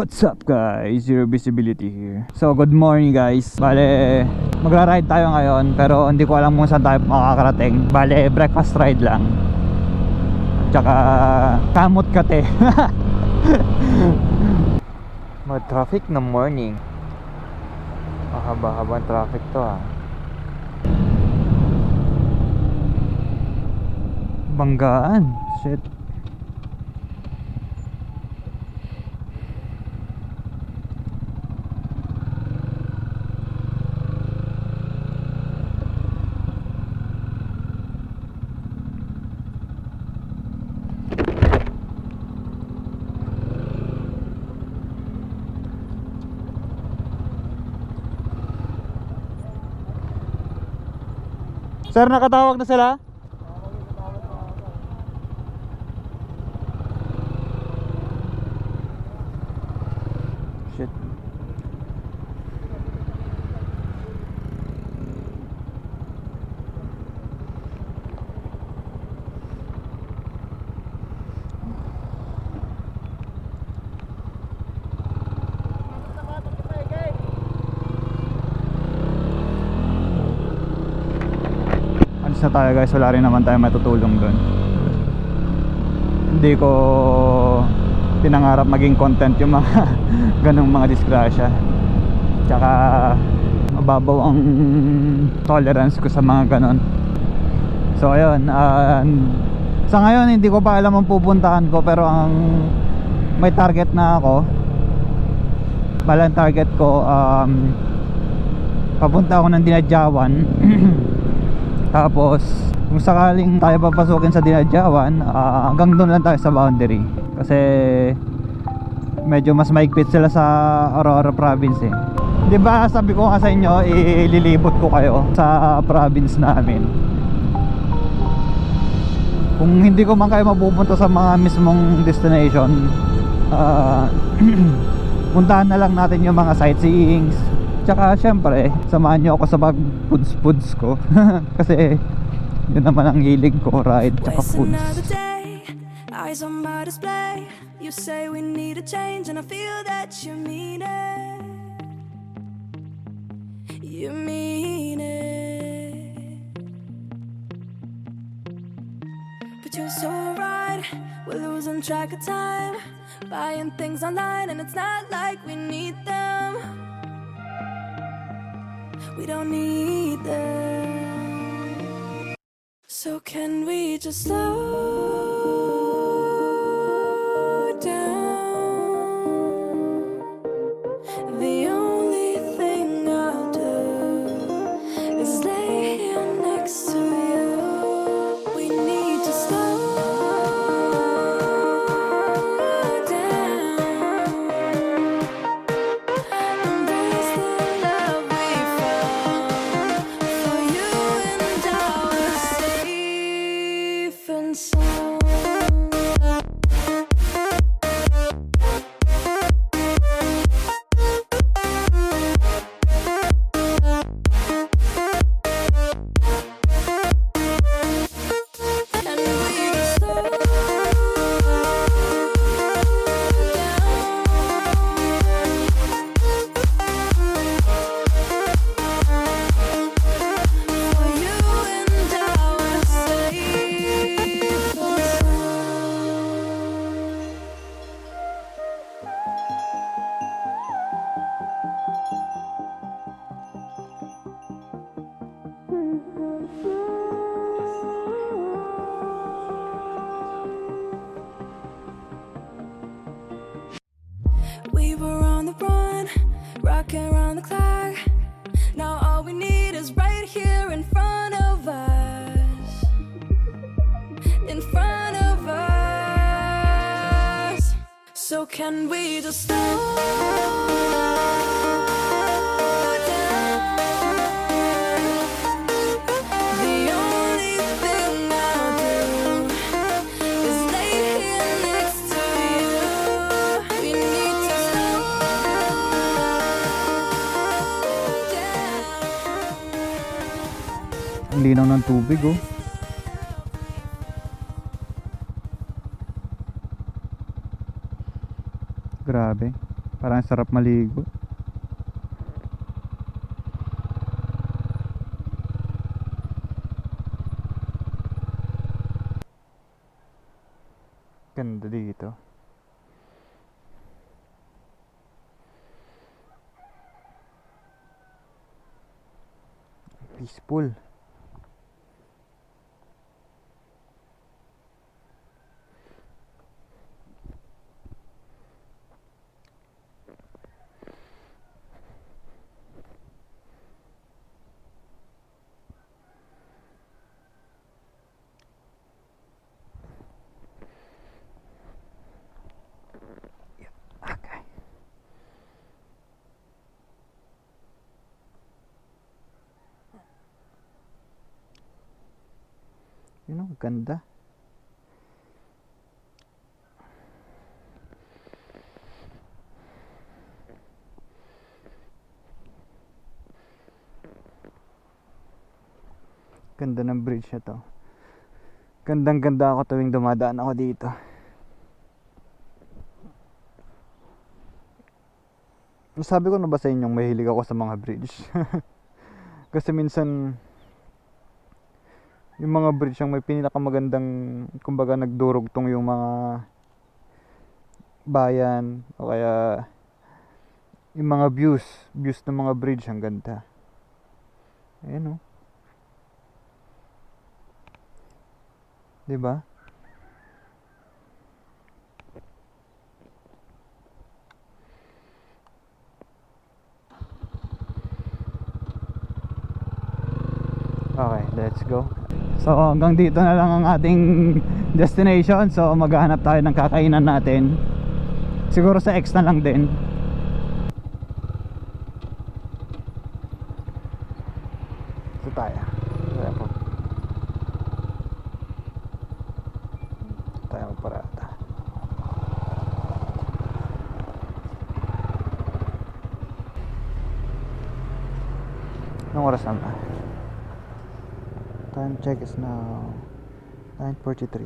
What's up guys, ZeroVisibility here. So good morning guys. Bale, magra-ride tayo ngayon, pero hindi ko alam kung saan tayo makakarating. Bale, breakfast ride lang. Tsaka kamot kate. Mga traffic na morning. Mahaba-habang traffic to ah. Banggaan. Shit. Sir, nakatawag na sila? Shit. Na tayo guys, wala rin naman tayo matutulong doon. Hindi ko pinangarap maging content yung mga ganong mga disgrasya. Tsaka mababaw ang tolerance ko sa mga ganon. So ayun, sa ngayon hindi ko pa alam ang pupuntahan ko, pero ang may target na ako. Balang target ko, papunta ako ng Dinadyawan. Tapos kung sakaling tayo papasukin sa Dinadyawan, hanggang doon lang tayo sa boundary. Kasi medyo mas maigpit sila sa Aurora province eh. Di ba sabi ko nga sa inyo, ililibot ko kayo sa province namin. Kung hindi ko man kayo mapupunta sa mga mismong destination, puntahan na lang natin yung mga sightseeings. Tsaka syempre, samahan nyo ako sa pag-foods ko. Kasi yun naman ang hilig ko, ride tsaka foods. Eyes on my display. You say we need a change and I feel that you mean it. You mean it. But you're so right, we're losing track of time, buying things online and it's not like we need them. We don't need them. So can we just slow down? The only thing I'll do is lay here next to you. We need to slow down. Embrace the love we found. For you and I were safe and sound. And we just slow down. For you and I were safe and we were on the run, rocking around the clock. Now all we need is right here in front of us. In front of us. So can we just slow down? The only thing I'll do is lay here next to you. We need to slow down. Ang linaw ng tubig oh. Grabe. Parang sarap maligo. Ganda dito. Peaceful. Okay. Yun ang ganda. Ganda ng bridge na to. Gandang ganda ako tuwing dumadaan ako dito. Sabi ko na ba sa inyong mahilig ako sa mga bridge? Kasi minsan yung mga bridge ang may pinakamagandang, kumbaga nagdurugtong yung mga bayan o kaya yung mga views ng mga bridge ang ganda. Ayan o. Diba? Okay, let's go. So hanggang dito na lang ang ating destination. So maghahanap tayo ng kakainan natin. Siguro sa X na lang din. Ito tayo. Tayo magparata. Anong oras na ba? Time check is now 9:43.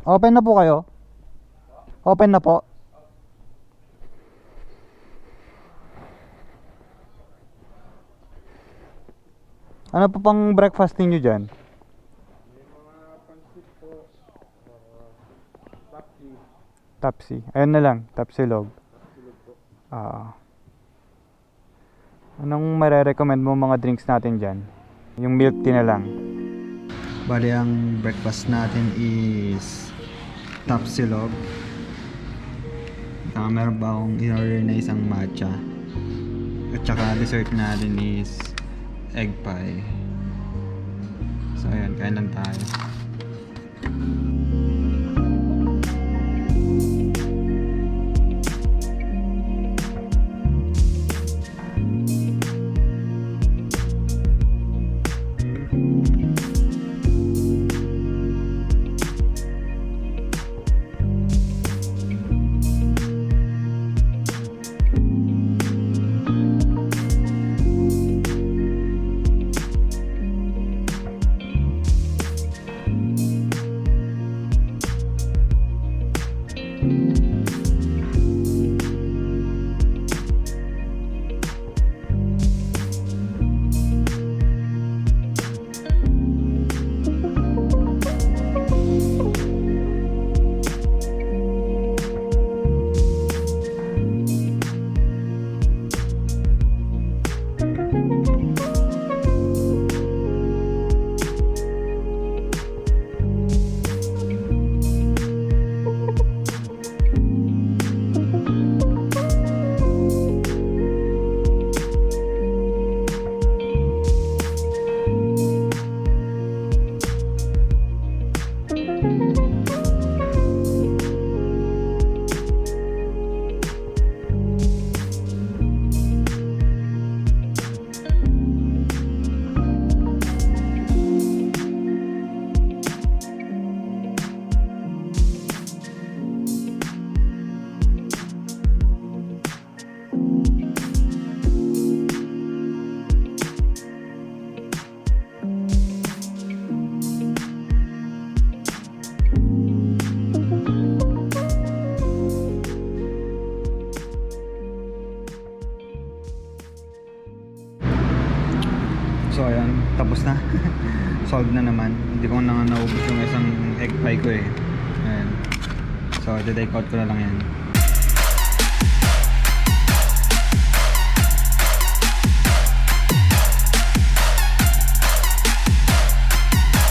Open na po kayo? Open na po? Ano po pang breakfast ninyo dyan? May mga pansit po, tapsi. Tapsi. Ayun na lang, tapsilog. Silog po. Anong marerecommend mo mga drinks natin dyan? Yung milk tea na lang. Bali ang breakfast natin is tapsilog. Meron ba akong in-order na isang matcha. At saka dessert natin is egg pie. So ayan, kain lang tayo. So ayan, tapos na. Solved na naman. Hindi ko na naubos yung isang egg pie ko eh. Ayan. So, de-take out ko na lang yan.